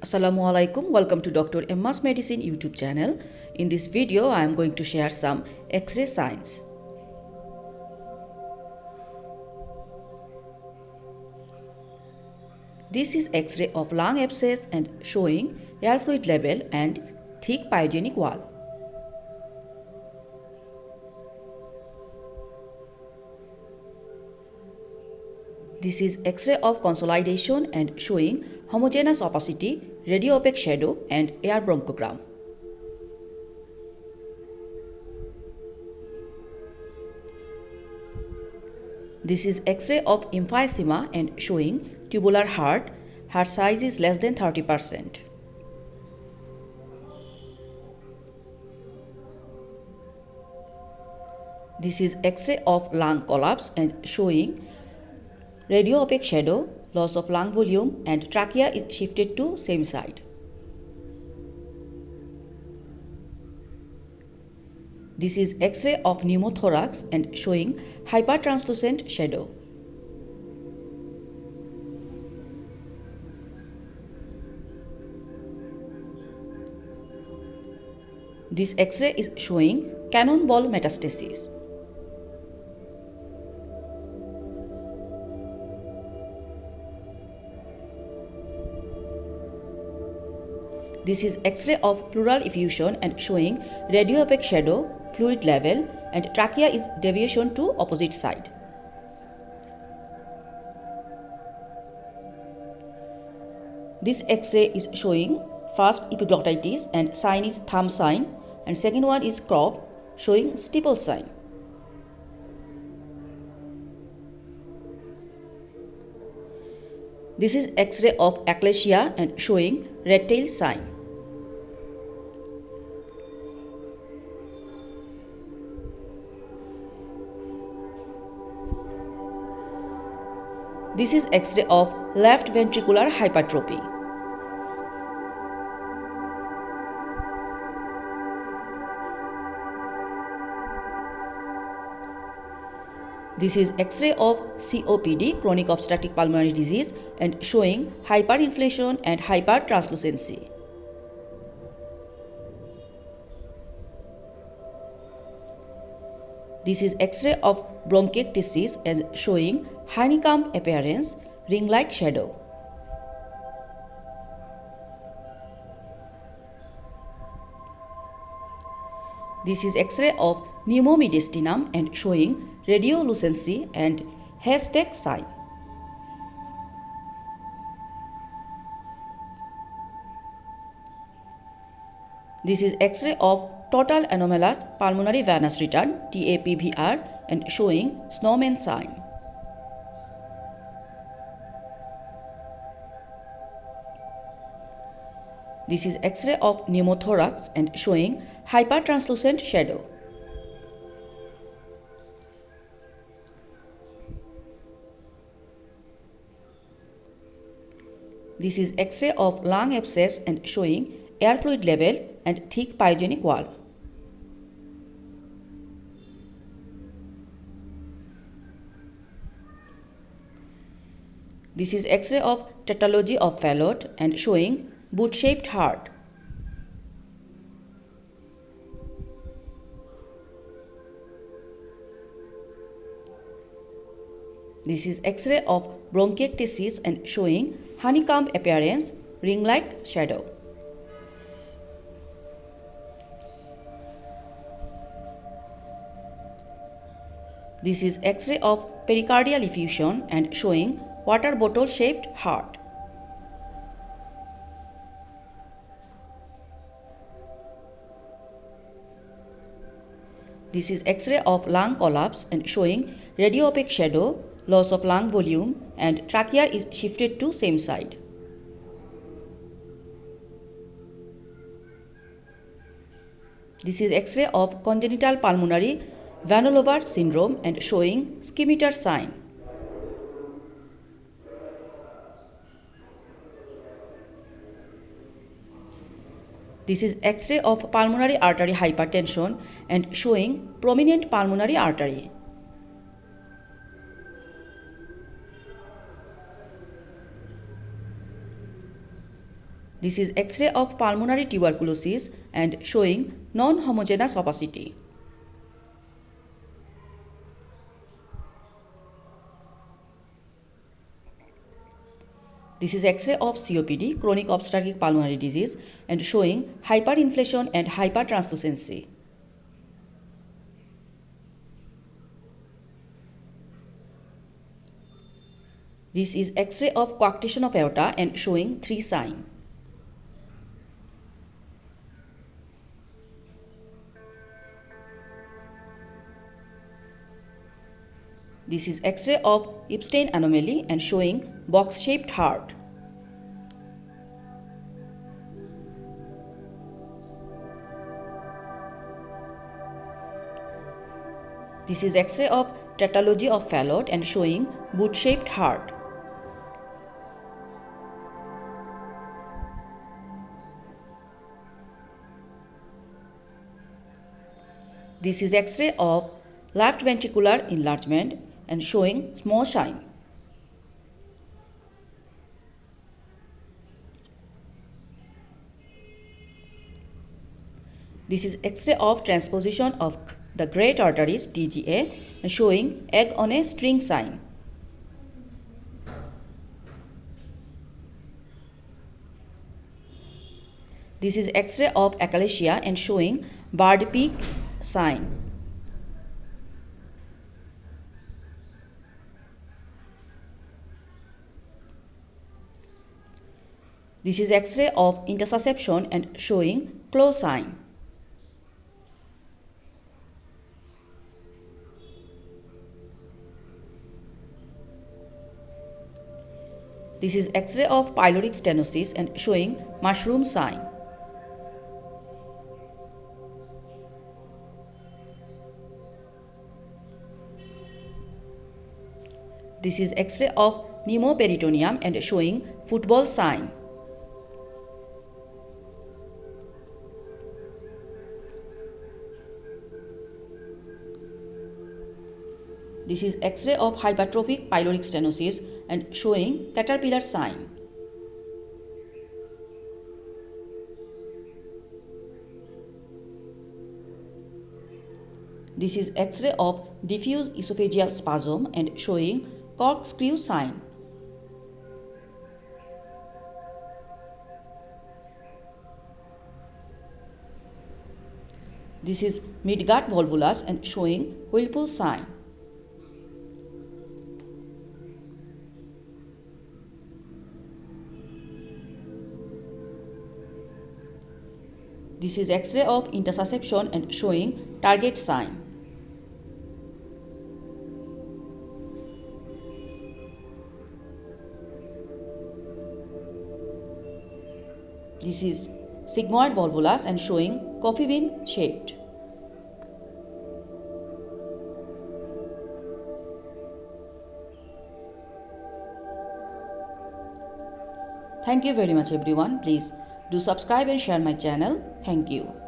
Assalamualaikum, welcome to Dr. Emma's Medicine YouTube channel. In this video, I am going to share some X-ray signs. This is X-ray of lung abscess and showing air fluid level and thick pyogenic wall. This is X-ray of consolidation and showing homogeneous opacity, radio-opaque shadow and air bronchogram. This is X-ray of emphysema and showing tubular heart. Heart size is less than 30%. This is X-ray of lung collapse and showing radio-opaque shadow, loss of lung volume and trachea is shifted to same side. This is X-ray of pneumothorax and showing hypertranslucent shadow. This X-ray is showing cannonball metastasis. This is X-ray of pleural effusion and showing radio-opaque shadow, fluid level and trachea is deviation to opposite side. This X-ray is showing first epiglottitis and sign is thumb sign and second one is crop showing steeple sign. This is X-ray of achalasia and showing red tail sign. This is X-ray of left ventricular hypertrophy. This is X-ray of COPD, chronic obstructive pulmonary disease, and showing hyperinflation and hypertranslucency. This is X-ray of bronchiectasis and showing honeycomb appearance, ring-like shadow. This is X-ray of pneumomediastinum and showing radiolucency and haystack sign. This is X-ray of total anomalous pulmonary venous return TAPVR and showing snowman sign. This is X-ray of pneumothorax and showing hypertranslucent shadow. This is X-ray of lung abscess and showing air fluid level and thick pyogenic wall. This is X-ray of tetralogy of Fallot and showing boot-shaped heart. This is X-ray of bronchiectasis and showing honeycomb appearance, ring-like shadow. This is X-ray of pericardial effusion and showing water bottle-shaped heart. This is X-ray of lung collapse and showing radio-opaque shadow, loss of lung volume and trachea is shifted to same side. This is X-ray of congenital pulmonary van Leeuwen syndrome and showing scimitar sign. This is X-ray of pulmonary artery hypertension and showing prominent pulmonary artery. This is X-ray of pulmonary tuberculosis and showing non-homogeneous opacity. This is X-ray of COPD, chronic obstructive pulmonary disease, and showing hyperinflation and hypertranslucency. This is X-ray of coarctation of aorta and showing 3 sign. This is X-ray of Epstein anomaly and showing box-shaped heart. This is X-ray of tetralogy of Fallot and showing boot-shaped heart. This is X-ray of left ventricular enlargement and showing small sign. This is X-ray of transposition of the great arteries TGA and showing egg on a string sign. This is X-ray of achalasia and showing bird beak sign. This is X-ray of intussusception and showing claw sign. This is X-ray of pyloric stenosis and showing mushroom sign. This is X-ray of pneumoperitoneum and showing football sign. This is X-ray of hypertrophic pyloric stenosis and showing caterpillar sign. This is X-ray of diffuse esophageal spasm and showing corkscrew sign. This is midgut volvulus and showing Whirlpool sign. This is X-ray of intussusception and showing target sign. This is sigmoid volvulus and showing coffee bean shaped. Thank you very much everyone. Please do subscribe and share my channel. Thank you.